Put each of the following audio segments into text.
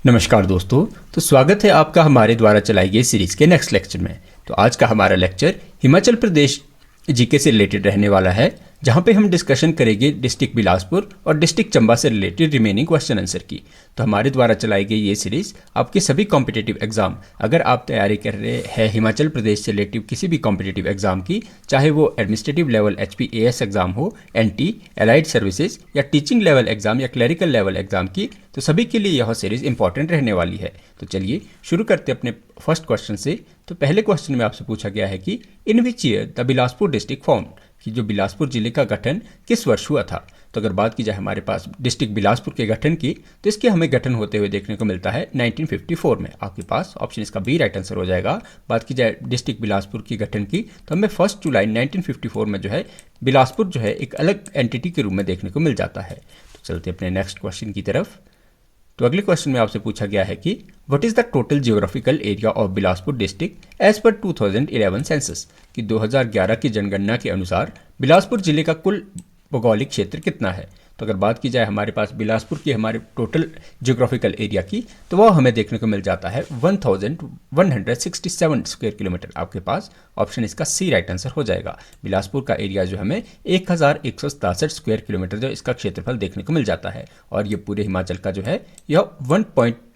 नमस्कार दोस्तों। तो स्वागत है आपका हमारे द्वारा चलाई गई सीरीज़ के नेक्स्ट लेक्चर में। तो आज का हमारा लेक्चर हिमाचल प्रदेश जीके से रिलेटेड रहने वाला है, जहां पे हम डिस्कशन करेंगे डिस्ट्रिक्ट बिलासपुर और डिस्ट्रिक्ट चंबा से रिलेटेड रिमेनिंग क्वेश्चन आंसर की। तो हमारे द्वारा चलाई गई ये सीरीज़ आपके सभी कॉम्पिटिटिव एग्जाम, अगर आप तैयारी कर रहे हैं हिमाचल प्रदेश से रिलेटिव किसी भी कॉम्पिटिटिव एग्जाम की, चाहे वो एडमिनिस्ट्रेटिव लेवल HPAS एग्जाम हो, NT एलाइड सर्विसेज या टीचिंग लेवल एग्जाम या क्लरिकल लेवल एग्जाम की, तो सभी के लिए यह सीरीज़ इंपॉर्टेंट रहने वाली है। तो चलिए शुरू करते हैं अपने फर्स्ट क्वेश्चन से। तो पहले क्वेश्चन में आपसे पूछा गया है कि in which year the Bilaspur district form, कि जो बिलासपुर जिले का गठन किस वर्ष हुआ था। तो अगर बात की जाए हमारे पास डिस्ट्रिक्ट बिलासपुर के गठन की, तो इसके हमें गठन होते हुए देखने को मिलता है 1954 में। आपके पास ऑप्शन इसका बी राइट आंसर हो जाएगा। बात की जाए डिस्ट्रिक्ट बिलासपुर की गठन की, तो हमें 1 जुलाई 1954 में जो है बिलासपुर जो है एक अलग एंटिटी के रूप में देखने को मिल जाता है। तो चलते अपने नेक्स्ट क्वेश्चन की तरफ। तो अगले क्वेश्चन में आपसे पूछा गया है कि what is the total geographical area of Bilaspur district as per 2011 census, कि 2011 की जनगणना के अनुसार बिलासपुर जिले का कुल भौगोलिक क्षेत्र कितना है। तो अगर बात की जाए हमारे पास बिलासपुर की हमारे टोटल जियोग्राफिकल एरिया की, तो वह हमें देखने को मिल जाता है 1167 स्क्वायर किलोमीटर। आपके पास ऑप्शन इसका सी राइट आंसर हो जाएगा। बिलासपुर का एरिया जो हमें 1167 स्क्वायर किलोमीटर जो इसका क्षेत्रफल देखने को मिल जाता है, और ये पूरे हिमाचल का जो है यह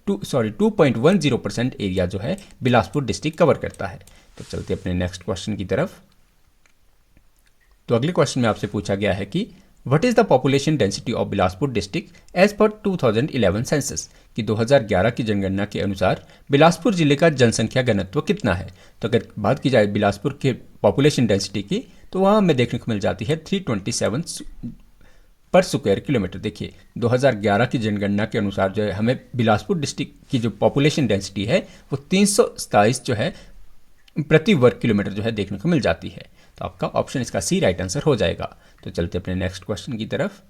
2.10% एरिया जो है बिलासपुर डिस्ट्रिक्ट कवर करता है। तो चलते अपने नेक्स्ट क्वेश्चन की तरफ। तो अगले क्वेश्चन में आपसे पूछा गया है कि what is the population density of Bilaspur district as per 2011 census, कि 2011 की जनगणना के अनुसार बिलासपुर जिले का जनसंख्या घनत्व कितना है। तो अगर बात की जाए बिलासपुर के पॉपुलेशन डेंसिटी की, तो वहाँ हमें देखने को मिल जाती है 327 पर स्क्वायर किलोमीटर। देखिए 2011 की जनगणना के अनुसार जो है हमें बिलासपुर डिस्ट्रिक्ट की जो पॉपुलेशन डेंसिटी है वो 327 जो है प्रति वर्ग किलोमीटर जो है देखने को मिल जाती है। तो आपका ऑप्शन इसका सी राइट आंसर हो जाएगा। तो चलते अपने नेक्स्ट क्वेश्चन की तरफ।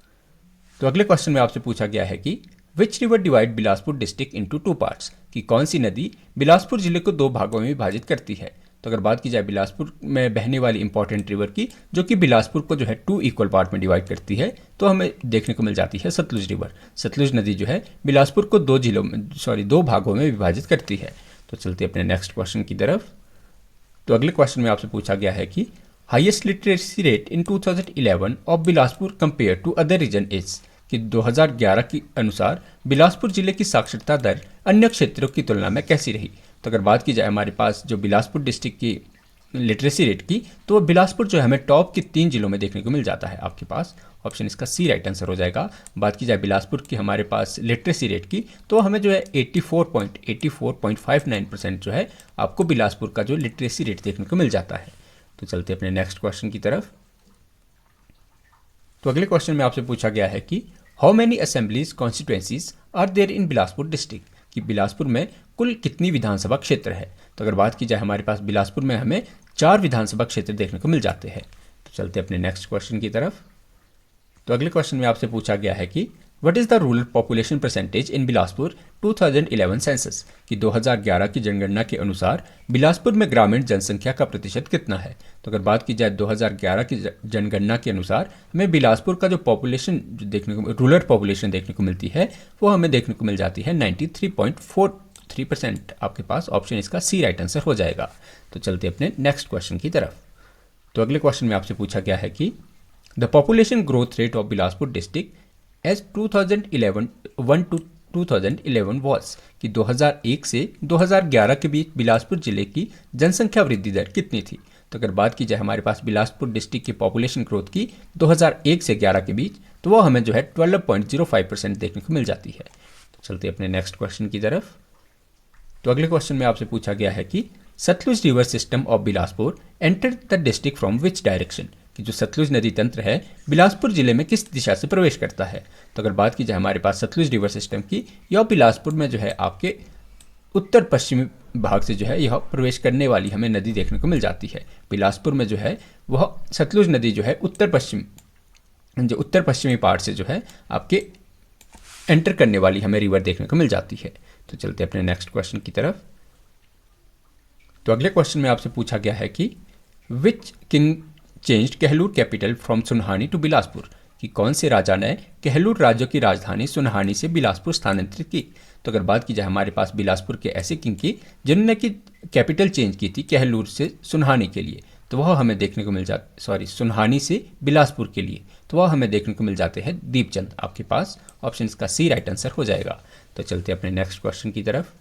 तो अगले क्वेश्चन में आपसे पूछा गया है कि which river divide Bilaspur district into 2 parts, कि कौन सी नदी बिलासपुर जिले को 2 भागों में विभाजित करती है। तो अगर बात की जाए बिलासपुर में बहने वाली इंपॉर्टेंट रिवर की, जो कि बिलासपुर को जो है 2 इक्वल पार्ट में डिवाइड करती है, तो हमें देखने को मिल जाती है सतलुज रिवर। सतलुज नदी जो है बिलासपुर को 2 भागों में विभाजित करती है। तो चलते अपने नेक्स्ट क्वेश्चन की तरफ। तो अगले क्वेश्चन में आपसे पूछा गया है कि highest literacy rate in 2011 of Bilaspur compare to other region is, कि 2011 के अनुसार बिलासपुर जिले की साक्षरता दर अन्य क्षेत्रों की तुलना में कैसी रही। तो अगर बात की जाए हमारे पास जो बिलासपुर डिस्ट्रिक्ट की लिटरेसी रेट की, तो वो बिलासपुर जो है हमें टॉप के 3 जिलों में देखने को मिल जाता है। आपके पास ऑप्शन इसका सी राइट आंसर हो जाएगा। बात की जाए बिलासपुर की हमारे पास लिटरेसी रेट की, तो हमें जो है 84.59% जो है आपको बिलासपुर का जो लिटरेसी रेट देखने को मिल जाता है। तो चलते अपने नेक्स्ट क्वेश्चन की तरफ। तो अगले क्वेश्चन में आपसे पूछा गया है कि how many assemblies constituencies are there in Bilaspur district, कि बिलासपुर में कुल कितनी विधानसभा क्षेत्र है। तो अगर बात की जाए हमारे पास बिलासपुर में हमें 4 विधानसभा क्षेत्र देखने को मिल जाते हैं। तो चलते अपने नेक्स्ट क्वेश्चन की तरफ। तो अगले क्वेश्चन में आपसे पूछा गया है कि what is the rural population percentage in Bilaspur 2011 census, कि 2011 की जनगणना के अनुसार बिलासपुर में ग्रामीण जनसंख्या का प्रतिशत कितना है। तो अगर बात की जाए 2011 की जनगणना के अनुसार हमें बिलासपुर का जो पॉपुलेशन देखने को रूरल पॉपुलेशन देखने को मिलती है, वो हमें देखने को मिल जाती है 93.43%। आपके पास ऑप्शन इसका सी राइट आंसर हो जाएगा। तो चलते अपने नेक्स्ट क्वेश्चन की तरफ। तो अगले क्वेश्चन में आपसे पूछा गया है कि the population growth rate of Bilaspur district as 2011 to 2011 was, कि 2001 से 2011 के बीच बिलासपुर जिले की जनसंख्या वृद्धि दर कितनी थी। तो अगर बात की जाए हमारे पास बिलासपुर डिस्ट्रिक्ट की पॉपुलेशन ग्रोथ की 2001 से 11 के बीच, तो वो हमें जो है 12.05% देखने को मिल जाती है। तो चलते अपने नेक्स्ट क्वेश्चन की तरफ। तो अगले क्वेश्चन में आपसे पूछा गया है कि Sutlej river system of Bilaspur enter the district from which direction, कि जो सतलुज नदी तंत्र है बिलासपुर जिले में किस दिशा से प्रवेश करता है। तो अगर बात की जाए हमारे पास सतलुज रिवर सिस्टम की, यह बिलासपुर में जो है आपके उत्तर पश्चिमी भाग से जो है यह प्रवेश करने वाली हमें नदी देखने को मिल जाती है। बिलासपुर में जो है वह सतलुज नदी जो है उत्तर पश्चिमी पार्ट से जो है आपके एंटर करने वाली हमें रिवर देखने को मिल जाती है। तो चलते अपने नेक्स्ट क्वेश्चन की तरफ। तो अगले क्वेश्चन में आपसे पूछा गया है कि which king changed Kahlur capital from Sunhani to Bilaspur, कि कौन से राजा ने कहलूर राज्य की राजधानी सुनहानी से बिलासपुर स्थानांतरित की। तो अगर बात की जाए हमारे पास बिलासपुर के ऐसे किंग की जिन्होंने की कैपिटल चेंज की थी कहलूर से सुनहानी के लिए, तो वह हमें देखने को मिल सुनहानी से बिलासपुर के लिए, तो वह हमें देखने को मिल जाते हैं दीपचंद। आपके पास ऑप्शन इसका सी राइट आंसर हो जाएगा। तो चलते अपने नेक्स्ट क्वेश्चन की तरफ।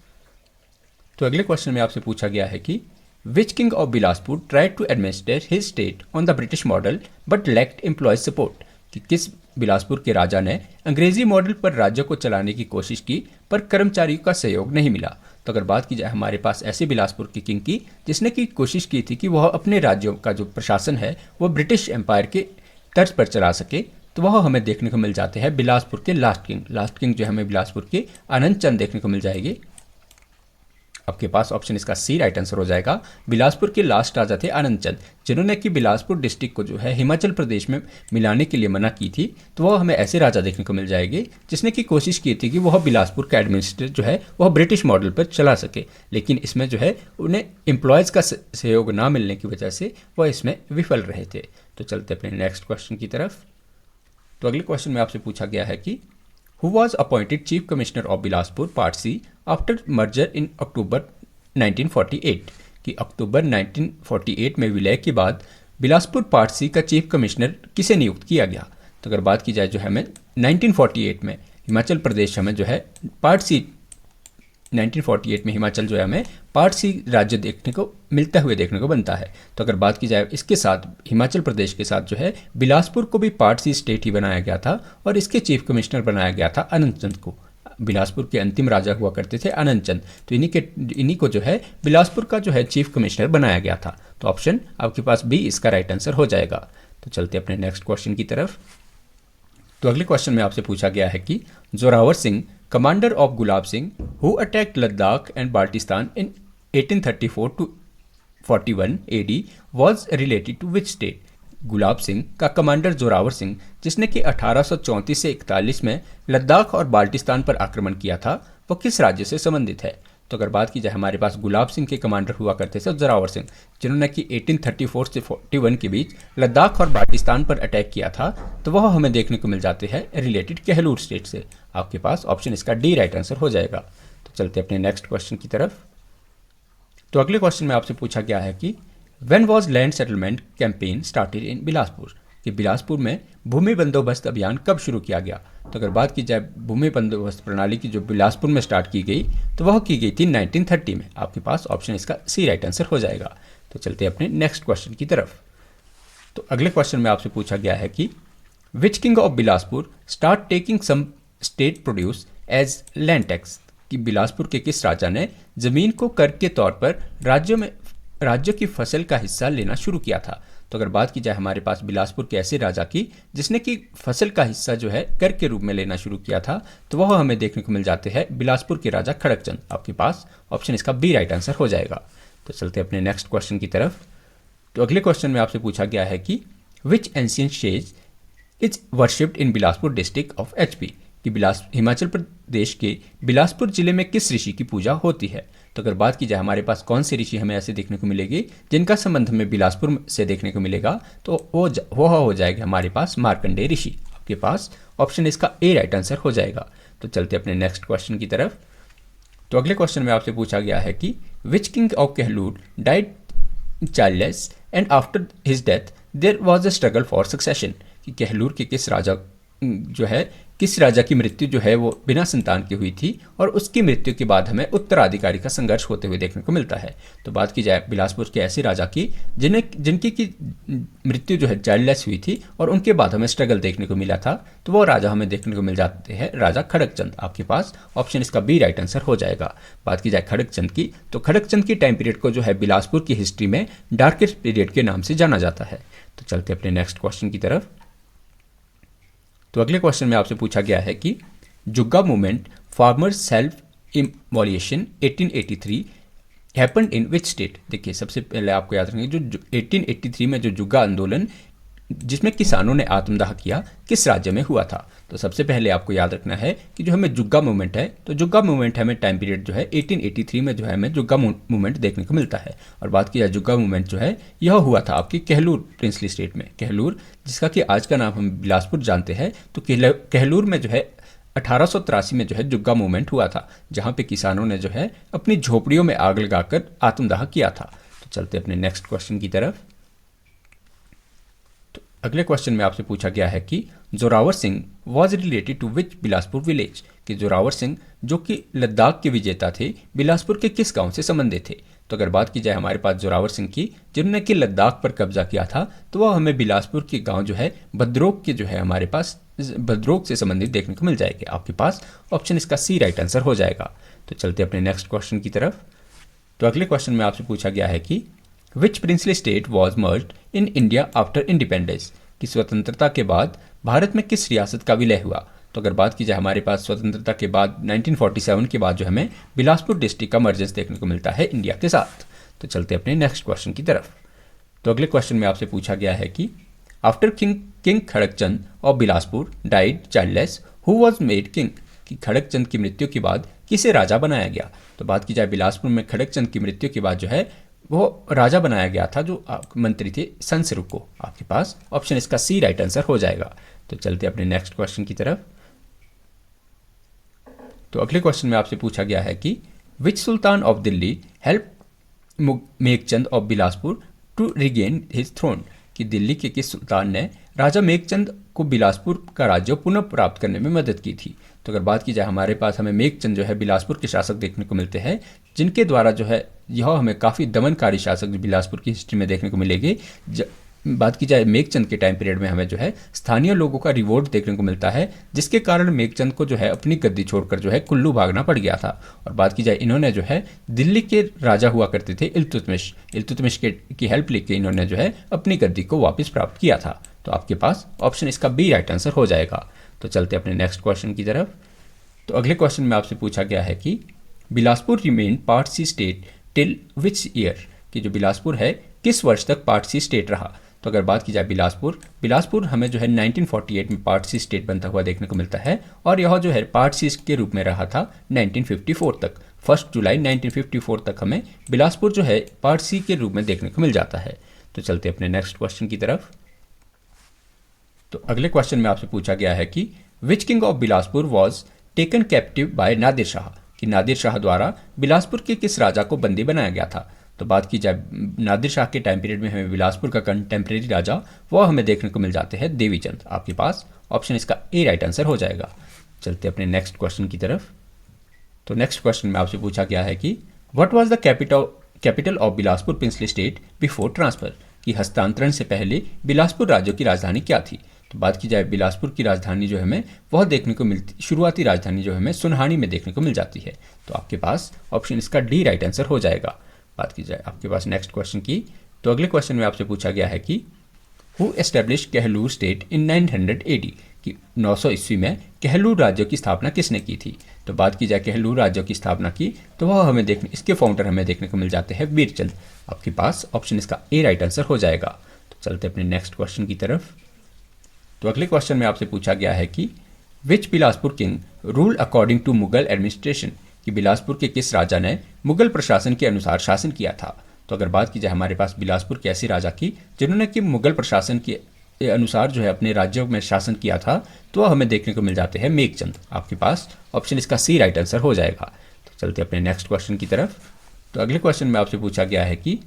तो अगले क्वेश्चन में आपसे पूछा गया है कि which king of Bilaspur tried to administer his state on the British model but lacked employees support, कि किस बिलासपुर के राजा ने अंग्रेजी मॉडल पर राज्य को चलाने की कोशिश की पर कर्मचारियों का सहयोग नहीं मिला। तो अगर बात की जाए हमारे पास ऐसे बिलासपुर की किंग की जिसने की कोशिश की थी कि वह अपने राज्यों का जो प्रशासन है वह ब्रिटिश एम्पायर के तर्ज पर चला सके, तो वह हमें देखने को मिल जाते हैं बिलासपुर के लास्ट किंग जो हमें बिलासपुर के आनंद चंद देखने को मिल जाएंगे। आपके पास ऑप्शन इसका सी राइट आंसर हो जाएगा। बिलासपुर के लास्ट राजा थे आनंद चंद, जिन्होंने कि बिलासपुर डिस्ट्रिक्ट को जो है हिमाचल प्रदेश में मिलाने के लिए मना की थी। तो वह हमें ऐसे राजा देखने को मिल जाएंगे जिसने की कोशिश की थी कि वह बिलासपुर का एडमिनिस्ट्रेटर जो है वह ब्रिटिश मॉडल पर चला सके, लेकिन इसमें जो है उन्हें एम्प्लॉयज़ का सहयोग ना मिलने की वजह से वह इसमें विफल रहे थे। तो चलते अपने नेक्स्ट क्वेश्चन की तरफ। तो अगले क्वेश्चन में आपसे पूछा गया है कि who was appointed chief commissioner of Bilaspur part C after merger in October 1948, कि अक्टूबर 1948 में विलय के बाद बिलासपुर पार्ट सी का चीफ कमिश्नर किसे नियुक्त किया गया। तो अगर बात की जाए जो है हमें 1948 में हिमाचल प्रदेश हमें जो है पार्ट सी 1948 में हिमाचल जो है हमें पार्ट सी राज्य देखने को मिलता हुए देखने को बनता है। तो अगर बात की जाए इसके साथ हिमाचल प्रदेश के साथ जो है बिलासपुर को भी पार्ट सी स्टेट ही बनाया गया था और इसके चीफ कमिश्नर बनाया गया था आनंद चंद को। बिलासपुर के अंतिम राजा हुआ करते थे आनंद चंद, तो इन्हीं को जो है बिलासपुर का जो है चीफ कमिश्नर बनाया गया था। तो ऑप्शन आपके पास बी इसका राइट आंसर हो जाएगा। तो चलते अपने नेक्स्ट क्वेश्चन की तरफ। तो अगले क्वेश्चन में आपसे पूछा गया है कि Zorawar Singh commander of Gulab Singh who attacked Ladakh and Baltistan in 1834 to 41 AD was related to which state। Gulab Singh का कमांडर जोरावर सिंह जिसने कि 1834 से 41 में लद्दाख और बाल्टिस्तान पर आक्रमण किया था, वह किस राज्य से संबंधित है। तो अगर बात की जाए हमारे पास गुलाब सिंह के कमांडर हुआ करते थे जोरावर सिंह, जिन्होंने कि 1834 से 41 के बीच लद्दाख और बाल्टिस्तान पर अटैक किया था, तो वह हमें देखने को मिल जाते हैं रिलेटेड कहलूर स्टेट से। आपके पास ऑप्शन इसका डी राइट आंसर हो जाएगा। तो चलते अपने नेक्स्ट क्वेश्चन की तरफ। तो अगले क्वेश्चन में आपसे पूछा गया है कि when was land settlement campaign started in Bilaspur, कि बिलासपुर में भूमि बंदोबस्त अभियान कब शुरू किया गया। तो अगर बात की जाए भूमि बंदोबस्त प्रणाली की जो बिलासपुर में स्टार्ट की गई, तो वह की गई थी 1930 में। आपके पास ऑप्शन इसका सी राइट आंसर हो जाएगा। तो चलते अपने नेक्स्ट क्वेश्चन की तरफ। तो अगले क्वेश्चन में आपसे पूछा गया है कि which king of Bilaspur start taking some state produce as land tax, कि बिलासपुर के किस राजा ने जमीन को कर के तौर पर राज्यों की फसल का हिस्सा लेना शुरू किया था। तो अगर बात की जाए हमारे पास बिलासपुर के ऐसे राजा की जिसने कि फसल का हिस्सा जो है कर के रूप में लेना शुरू किया था, तो वह हमें देखने को मिल जाते हैं बिलासपुर के राजा खड़गचंद। आपके पास ऑप्शन इसका बी राइट आंसर हो जाएगा। तो चलते अपने नेक्स्ट क्वेश्चन की तरफ। तो अगले क्वेश्चन में आपसे पूछा गया है कि which ancient sage is worshipped in Bilaspur district of HP, कि हिमाचल प्रदेश के बिलासपुर जिले में किस ऋषि की पूजा होती है। तो अगर बात की जाए हमारे पास कौन से ऋषि हमें ऐसे देखने को मिलेंगे जिनका संबंध हमें बिलासपुर से देखने को मिलेगा, तो वो हो जाएगा हमारे पास मार्कंडेय ऋषि। आपके पास ऑप्शन इसका ए राइट आंसर हो जाएगा। तो चलते अपने नेक्स्ट क्वेश्चन की तरफ। तो अगले क्वेश्चन में आपसे पूछा गया है कि which king of Kahlur died childless and after his death there was a struggle for succession, कि कहलूर के किस राजा की मृत्यु जो है वो बिना संतान की हुई थी और उसकी मृत्यु के बाद हमें उत्तराधिकारी का संघर्ष होते हुए देखने को मिलता है। तो बात की जाए बिलासपुर के ऐसे राजा की जिनकी की मृत्यु जो है चाइल्डलेस हुई थी और उनके बाद हमें स्ट्रगल देखने को मिला था, तो वो राजा हमें देखने को मिल जाते हैं राजा खड़गचंद। आपके पास ऑप्शन इसका बी राइट आंसर हो जाएगा। बात की जाए खड़गचंद की, तो खड़गचंद की टाइम पीरियड को जो है बिलासपुर की हिस्ट्री में डार्केस्ट पीरियड के नाम से जाना जाता है। तो चलते अपने नेक्स्ट क्वेश्चन की तरफ। तो अगले क्वेश्चन में आपसे पूछा गया है कि Jugga movement farmers self immolation 1883 happened in which state. देखिए सबसे पहले आपको याद रखेंगे जो 1883 में जो जुग्गा आंदोलन जिसमें किसानों ने आत्मदाह किया किस राज्य में हुआ था। तो सबसे पहले आपको याद रखना है कि जो हमें जुग्गा मूवमेंट है, तो जुग्गा मूवमेंट हमें टाइम पीरियड जो है 1883 में जो है हमें जुग्गा मूवमेंट देखने को मिलता है। और बात की जाए जुग्गा मूवमेंट जो है यह हुआ था आपकी कहलूर प्रिंसली स्टेट में। कहलूर, जिसका कि आज का नाम हम बिलासपुर जानते हैं, तो कहलूर में जो है 1883 में जो है जुग्गा मूवमेंट हुआ था, जहाँ पे किसानों ने जो है अपनी झोपड़ियों में आग लगाकर आत्मदाह किया था। तो चलते अपने नेक्स्ट क्वेश्चन की तरफ। अगले क्वेश्चन में आपसे पूछा गया है कि Zorawar Singh was related to which Bilaspur village, कि जोरावर सिंह जो कि लद्दाख के विजेता थे बिलासपुर के किस गांव से संबंधित थे। तो अगर बात की जाए हमारे पास जोरावर सिंह की, जिन्होंने कि लद्दाख पर कब्जा किया था, तो वह हमें बिलासपुर के गांव जो है भद्रोक के जो है हमारे पास भद्रोक से संबंधित देखने को मिल जाएगी। आपके पास ऑप्शन इसका सी राइट आंसर हो जाएगा। तो चलते अपने नेक्स्ट क्वेश्चन की तरफ। तो अगले क्वेश्चन में आपसे पूछा गया है कि which princely state was merged in India after independence, कि स्वतंत्रता के बाद भारत में किस रियासत का विलय हुआ। तो अगर बात की जाए हमारे पास स्वतंत्रता के बाद 1947 के बाद जो हमें बिलासपुर डिस्ट्रिक्ट का मर्जेंस देखने को मिलता है इंडिया के साथ। तो चलते अपने नेक्स्ट क्वेश्चन की तरफ। तो अगले क्वेश्चन में आपसे पूछा गया है कि after king Khadagchand of Bilaspur died childless who was made king, कि खड़गचंद की मृत्यु के बाद किसे राजा बनाया गया। तो बात की जाए बिलासपुर में खड़गचंद की मृत्यु के बाद जो है वो राजा बनाया गया था जो मंत्री थे संसरुख को। आपके पास ऑप्शन इसका सी राइट आंसर हो जाएगा। तो चलते अपने नेक्स्ट क्वेश्चन की तरफ। तो अगले क्वेश्चन में आपसे पूछा गया है कि which sultan of Delhi help Meghchand of Bilaspur to regain his throne, कि दिल्ली के किस सुल्तान ने राजा मेघचंद को बिलासपुर का राज्य पुनः प्राप्त करने में मदद की थी। तो अगर बात की जाए हमारे पास हमें मेघचंद जो है बिलासपुर के शासक देखने को मिलते हैं, जिनके द्वारा जो है यह हमें काफ़ी दमनकारी शासक बिलासपुर की हिस्ट्री में देखने को मिलेगी। बात की जाए मेघचंद के टाइम पीरियड में हमें जो है स्थानीय लोगों का रिवोल्ट देखने को मिलता है, जिसके कारण मेघचंद को जो है अपनी गद्दी छोड़कर जो है कुल्लू भागना पड़ गया था। और बात की जाए इन्होंने जो है दिल्ली के राजा हुआ करते थे इल्तुतमिश की हेल्प लेके इन्होंने जो है अपनी गद्दी को वापस प्राप्त किया था। तो आपके पास ऑप्शन इसका बी राइट आंसर हो जाएगा। तो चलते अपने नेक्स्ट क्वेश्चन की तरफ। तो अगले क्वेश्चन में आपसे पूछा गया है कि Bilaspur remain part C state till which year, कि जो बिलासपुर है किस वर्ष तक पार्ट सी स्टेट रहा। तो अगर बात की जाए बिलासपुर हमें जो है 1948 में पार्ट सी स्टेट बनता हुआ देखने को मिलता है, और यह जो है पार्ट सी के रूप में रहा था 1954 तक। 1 जुलाई 1954 तक हमें बिलासपुर जो है पार्ट सी के रूप में देखने को मिल जाता है। तो चलते अपने नेक्स्ट क्वेश्चन की तरफ। तो अगले क्वेश्चन में आपसे पूछा गया है कि which king of Bilaspur was taken captive by Nadir Shah, कि नादिर शाह द्वारा बिलासपुर के किस राजा को बंदी बनाया गया था। तो बात की जाए नादिर शाह के टाइम पीरियड में हमें बिलासपुर का कंटेम्प्रेरी राजा वो हमें देखने को मिल जाते हैं देवीचंद। आपके पास ऑप्शन इसका ए राइट आंसर हो जाएगा। चलते अपने नेक्स्ट क्वेश्चन की तरफ। तो नेक्स्ट क्वेश्चन में आपसे पूछा गया है कि what was the capital of Bilaspur princely state before transfer, कि हस्तांतरण से पहले बिलासपुर राज्य की राजधानी क्या थी। तो बात की जाए बिलासपुर की राजधानी जो हमें वह देखने को मिलती, शुरुआती राजधानी जो हमें सुनहानी में देखने को मिल जाती है। तो आपके पास ऑप्शन इसका डी राइट आंसर हो जाएगा। बात की जाए आपके पास नेक्स्ट क्वेश्चन की। तो अगले क्वेश्चन में आपसे पूछा गया है कि who establish Kahlur state in 900 AD, कि 900 ईस्वी में कहलूर राज्य की स्थापना किसने की थी। तो बात की जाए कहलूर राज्य की स्थापना की, तो वह हमें इसके फाउंडर हमें देखने को मिल जाते हैं वीरचंद। आपके पास ऑप्शन इसका ए राइट आंसर हो जाएगा। तो चलते अपने नेक्स्ट क्वेश्चन की तरफ। तो अगले क्वेश्चन में आपसे पूछा गया है कि which Bilaspur king rule according to Mughal administration, कि बिलासपुर के किस राजा ने मुगल प्रशासन के अनुसार शासन किया था। तो अगर बात की जाए हमारे पास बिलासपुर के ऐसे राजा की जिन्होंने कि मुगल प्रशासन के अनुसार जो है अपने राज्यों में शासन किया था, तो वह हमें देखने को मिल जाते हैं मेघचंद। आपके पास ऑप्शन इसका सी राइट आंसर हो जाएगा। तो चलते अपने नेक्स्ट क्वेश्चन की तरफ। तो अगले क्वेश्चन में आपसे पूछा गया है कि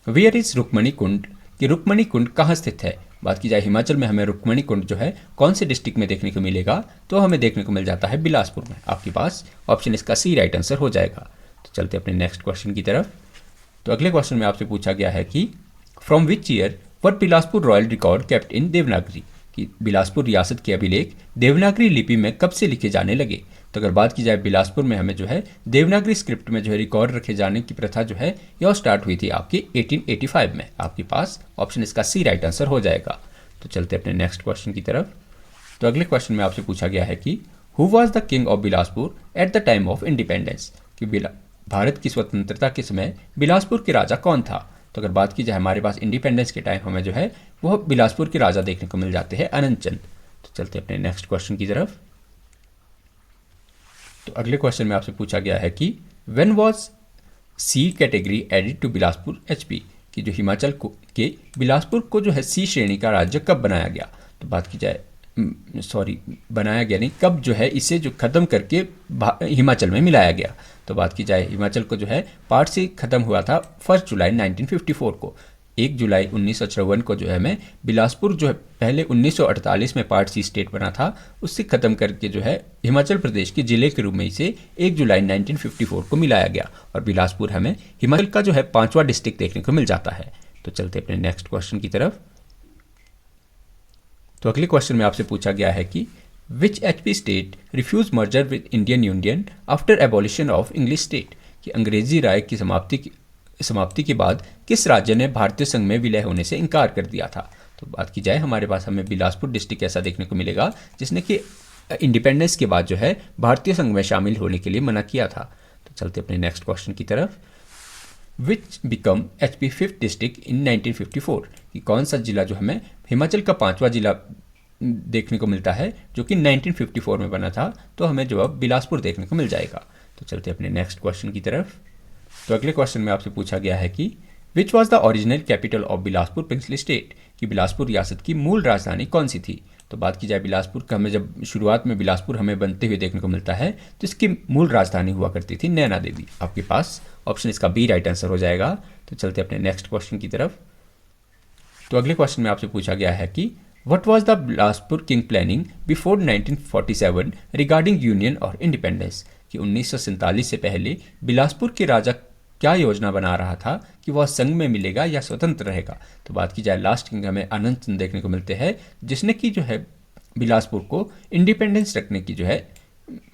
वेयर इज रुक्मणी कुंड, कि रुक्मणी कुंड कहाँ स्थित है। बात की जाए हिमाचल में हमें रुक्मणी कुंड जो है कौन से डिस्ट्रिक्ट में देखने को मिलेगा, तो हमें देखने को मिल जाता है बिलासपुर में। आपके पास ऑप्शन इसका सी राइट आंसर हो जाएगा। तो चलते अपने नेक्स्ट क्वेश्चन की तरफ। तो अगले क्वेश्चन में आपसे पूछा गया है कि from which year were Bilaspur royal record kept in Devanagari, कि बिलासपुर रियासत के अभिलेख देवनागरी लिपि में कब से लिखे जाने लगे। तो अगर बात की जाए बिलासपुर में हमें जो है देवनागरी स्क्रिप्ट में जो है रिकॉर्ड रखे जाने की प्रथा जो है यह स्टार्ट हुई थी आपकी 1885 में। आपके पास ऑप्शन इसका सी राइट आंसर हो जाएगा। तो चलते अपने नेक्स्ट क्वेश्चन की तरफ। तो अगले क्वेश्चन में आपसे पूछा गया है कि who was the king of Bilaspur at the time of independence, कि भारत की स्वतंत्रता के समय बिलासपुर के राजा कौन था। तो अगर बात की जाए हमारे पास इंडिपेंडेंस के टाइम हमें जो है वो बिलासपुर के राजा देखने को मिल जाते हैं, अनंत चंद। तो चलते अपने नेक्स्ट क्वेश्चन की तरफ। तो अगले क्वेश्चन में आपसे पूछा गया है कि when was C category added to Bilaspur HP, कि जो हिमाचल को के बिलासपुर को जो है सी श्रेणी का राज्य कब बनाया गया। तो बात की जाए बनाया गया नहीं, कब जो है इसे जो ख़त्म करके हिमाचल में मिलाया गया। तो बात की जाए हिमाचल को जो है पार्ट से ख़त्म हुआ था 1 जुलाई 1954 को। 1 जुलाई 1954 को जो है हमें बिलासपुर जो है पहले 1948 में पार्ट सी स्टेट बना था, उससे ख़त्म करके जो है हिमाचल प्रदेश के ज़िले के रूप में इसे 1 जुलाई 1954 को मिलाया गया और बिलासपुर हमें हिमाचल का जो है 5वां डिस्ट्रिक्ट देखने को मिल जाता है। तो चलते अपने नेक्स्ट क्वेश्चन की तरफ। तो अगले क्वेश्चन में आपसे पूछा गया है कि which HP state refuse merger with Indian union after abolition of English state, कि अंग्रेजी राय की समाप्ति के बाद किस राज्य ने भारतीय संघ में विलय होने से इनकार कर दिया था। तो बात की जाए हमारे पास हमें बिलासपुर डिस्ट्रिक्ट ऐसा देखने को मिलेगा जिसने कि इंडिपेंडेंस के बाद जो है भारतीय संघ में शामिल होने के लिए मना किया था। तो चलते अपने नेक्स्ट क्वेश्चन की तरफ। विच become HP 5th district in 1954, कि कौन सा जिला जो हमें हिमाचल का 5वां जिला देखने को मिलता है जो कि 1954 में बना था। तो हमें जो अब बिलासपुर देखने को मिल जाएगा। तो चलते अपने नेक्स्ट क्वेश्चन की तरफ। तो अगले क्वेश्चन में आपसे पूछा गया है कि which was the original capital of Bilaspur princely state, कि बिलासपुर रियासत की मूल राजधानी कौन सी थी। तो बात की जाए बिलासपुर का, हमें जब शुरुआत में बिलासपुर हमें बनते हुए देखने को मिलता है तो इसकी मूल राजधानी हुआ करती थी नैना देवी। आपके पास ऑप्शन इसका बी राइट आंसर हो जाएगा। तो चलते अपने नेक्स्ट क्वेश्चन की तरफ। तो अगले क्वेश्चन में आपसे पूछा गया है कि what was the Bilaspur king planning before 1947 regarding union और इंडिपेंडेंस, कि 1947 से पहले बिलासपुर के राजा क्या योजना बना रहा था कि वह संघ में मिलेगा या स्वतंत्र रहेगा। तो बात की जाए लास्ट किंग हमें अनंत चंद देखने को मिलते हैं जिसने कि जो है बिलासपुर को इंडिपेंडेंस रखने की जो है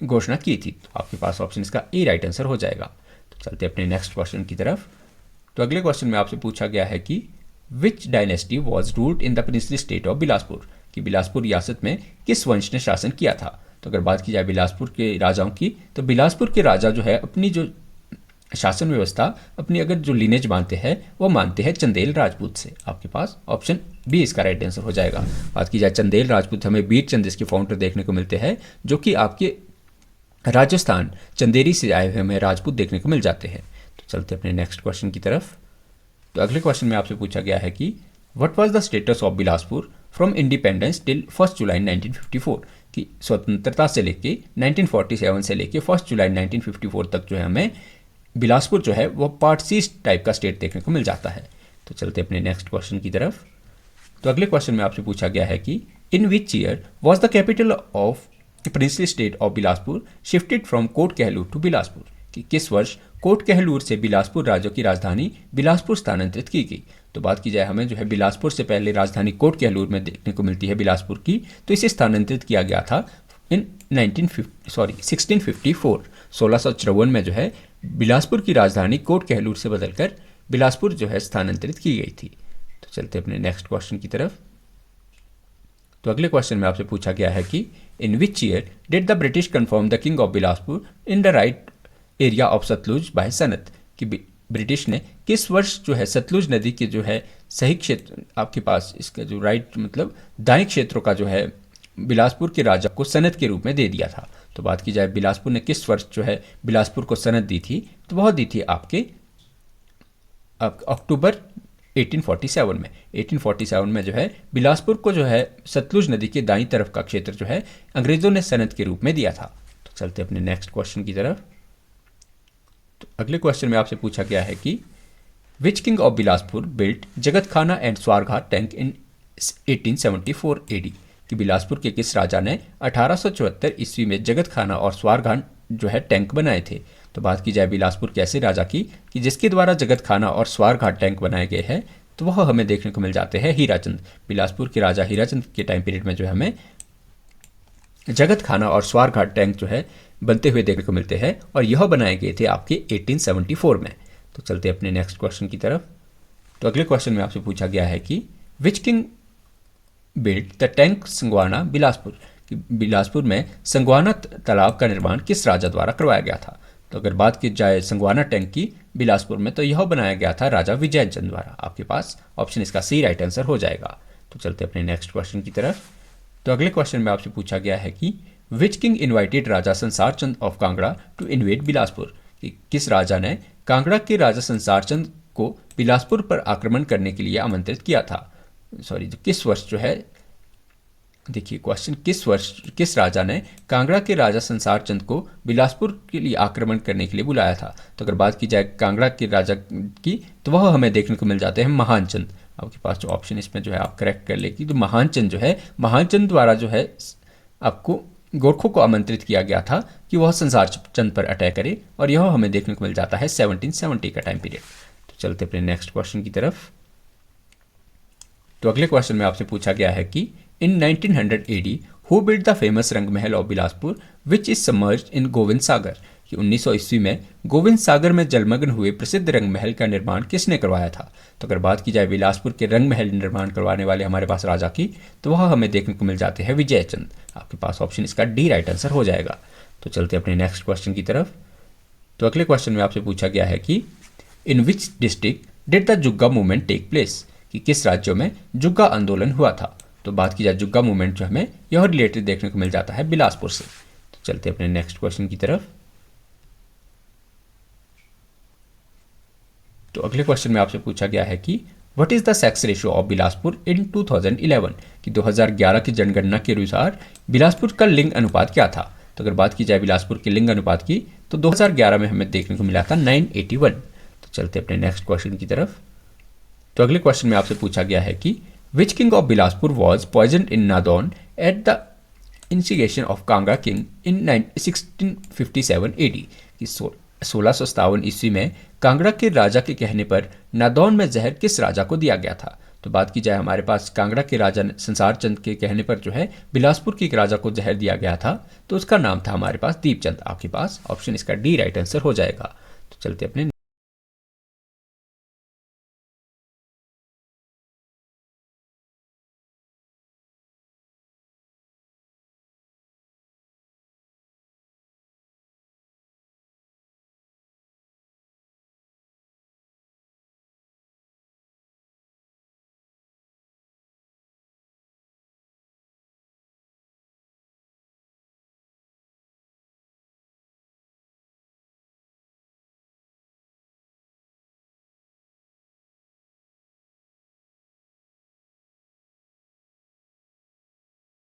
घोषणा की थी। तो आपके पास ऑप्शन इसका ए राइट आंसर हो जाएगा। तो चलते अपने नेक्स्ट क्वेश्चन की तरफ। तो अगले क्वेश्चन में आपसे पूछा गया है कि विच dynasty was ruled in the princely state of Bilaspur, कि बिलासपुर रियासत में किस वंश ने शासन किया था। तो अगर बात की जाए बिलासपुर के राजाओं की, तो बिलासपुर के राजा जो है अपनी जो शासन व्यवस्था अपनी अगर जो लीनेज मानते हैं वो मानते हैं चंदेल राजपूत से। आपके पास ऑप्शन बी इसका राइट आंसर हो जाएगा। बात की जाए चंदेल राजपूत, हमें बीर चंद इसके फाउंडर देखने को मिलते हैं जो कि आपके राजस्थान चंदेरी से आए हुए हमें राजपूत देखने को मिल जाते हैं। तो चलते अपने नेक्स्ट क्वेश्चन की तरफ। तो अगले क्वेश्चन में आपसे पूछा गया है कि what was the status of Bilaspur from independence till 1 जुलाई 1954, कि स्वतंत्रता से लेके 1947 से लेके 1 जुलाई 1954 तक जो है हमें बिलासपुर जो है वो पार्ट सी टाइप का स्टेट देखने को मिल जाता है। तो चलते अपने नेक्स्ट क्वेश्चन की तरफ। तो अगले क्वेश्चन में आपसे पूछा गया है कि in which year was the capital of princely state of Bilaspur shifted from Kot Kahlur to Bilaspur, कि किस वर्ष कोट कहलूर से बिलासपुर राज्य की राजधानी बिलासपुर स्थानांतरित की गई। तो बात की जाए हमें जो है बिलासपुर से पहले राजधानी कोट कहलूर में देखने को मिलती है बिलासपुर की, तो इसे स्थानांतरित किया गया था इन 1654 में जो है बिलासपुर की राजधानी कोट कहलूर से बदलकर बिलासपुर जो है स्थानांतरित की गई थी। तो चलते अपने नेक्स्ट क्वेश्चन की तरफ। तो अगले क्वेश्चन में आपसे पूछा गया है कि in which year did the British confirm the king of Bilaspur in the right area of Sutlej by sanad, कि ब्रिटिश ने किस वर्ष जो है सतलुज नदी के जो है सही क्षेत्र, आपके पास इसका जो राइट मतलब दाएं क्षेत्रों का जो है बिलासपुर के राजा को सनत के रूप में दे दिया था। तो बात की जाए बिलासपुर ने किस वर्ष जो है बिलासपुर को सनत दी थी, तो वह दी थी आपके अक्टूबर 1847 में। 1847 में जो है बिलासपुर को जो है सतलुज नदी के दाईं तरफ का क्षेत्र जो है अंग्रेजों ने सनत के रूप में दिया था। तो चलते अपने नेक्स्ट क्वेश्चन की तरफ। तो अगले क्वेश्चन में आपसे पूछा गया है कि which king of Bilaspur built जगत खाना and Swarghat tank in 1874 AD, कि बिलासपुर के किस राजा ने 1874 ईस्वी में जगत खाना और स्वारघाट जो है टैंक बनाए थे। तो बात की जाए बिलासपुर के ऐसे राजा की कि जिसके द्वारा जगत खाना और स्वारघाट टैंक बनाए गए हैं, तो वह हमें देखने को मिल जाते हैं हीराचंद। बिलासपुर के राजा हीराचंद के टाइम पीरियड में जो है हमें जगत खाना और स्वारघाट टैंक जो है बनते हुए देखने को मिलते हैं और यह बनाए गए थे आपके 1874 में। तो चलते अपने नेक्स्ट क्वेश्चन की तरफ। तो अगले क्वेश्चन में आपसे पूछा गया है कि which king built the tank Sangwana Bilaspur, कि बिलासपुर में संगवाना तालाब का निर्माण किस राजा द्वारा करवाया गया था। तो अगर बात की जाए संगवाना टैंक की, बिलासपुर में, तो यह बनाया गया था राजा विजय चंद द्वारा। आपके पास ऑप्शन इसका सी राइट आंसर हो जाएगा। तो चलते अपने नेक्स्ट क्वेश्चन की तरफ। तो अगले क्वेश्चन में आपसे पूछा गया है कि which king invited Raja Sansar Chand of Kangra to invade Bilaspur, कि किस राजा ने कांगड़ा के राजा संसार चंद को बिलासपुर पर आक्रमण करने के लिए आमंत्रित किया था। सॉरी, किस वर्ष जो है, देखिए क्वेश्चन, किस राजा ने कांगड़ा के राजा संसार चंद को बिलासपुर के लिए आक्रमण करने के लिए बुलाया था। तो अगर बात की जाए कांगड़ा के राजा की, तो वह हमें देखने को मिल जाते हैं महान चंद। आपके पास जो ऑप्शन इसमें जो है आप करेक्ट कर लेगी, तो महान चंद जो है, महान चंद द्वारा जो है आपको गोरखों को आमंत्रित किया गया था कि वह संसार चंद पर अटैक करे, और यह हमें देखने को मिल जाता है 1770 का टाइम पीरियड। तो चलते अपने नेक्स्ट क्वेश्चन की तरफ। तो अगले क्वेश्चन में आपसे पूछा गया है कि in 1900 AD who build the famous Rang Mahal of Bilaspur which is submerged in Gobind Sagar, कि 1900 ईस्वी में गोविंद सागर में जलमग्न हुए प्रसिद्ध रंग महल का निर्माण किसने करवाया था। तो अगर बात की जाए बिलासपुर के रंग महल निर्माण करवाने वाले हमारे पास राजा की, तो वह हमें देखने को मिल जाते हैं विजय चंद। आपके पास ऑप्शन इसका डी राइट आंसर हो जाएगा। तो चलते अपने नेक्स्ट क्वेश्चन की तरफ। तो अगले क्वेश्चन में आपसे पूछा गया है कि in which district did the Jugga movement take place, कि किस राज्यों में जुग्गा आंदोलन हुआ था। तो बात की जाए जुग्गा मूवमेंट जो हमें यह रिलेटेड देखने को मिल जाता है बिलासपुर से। तो चलते अपने नेक्स्ट क्वेश्चन की तरफ। तो अगले क्वेश्चन में आपसे पूछा गया है कि what is the sex ratio of Bilaspur in 2011, कि 2011 की जनगणना के अनुसार बिलासपुर का लिंग अनुपात क्या था। तो अगर बात की जाए बिलासपुर के लिंग अनुपात की, तो 2011 में हमें देखने को मिला था 981। तो चलते अपने नेक्स्ट क्वेश्चन की तरफ। तो अगले क्वेश्चन में आपसे पूछा गया है कि which king of Bilaspur was poisoned in Nadaun at the instigation of Kangra king in 1657 AD, कि 1657 ईस्वी में कांगड़ा के राजा के कहने पर नादौन में जहर किस राजा को दिया गया था। तो बात की जाए हमारे पास कांगड़ा के राजा संसार चंद के कहने पर जो है बिलासपुर के एक राजा को जहर दिया गया था, तो उसका नाम था हमारे पास दीपचंद। आपके पास ऑप्शन इसका डी राइट आंसर हो जाएगा। तो चलते अपने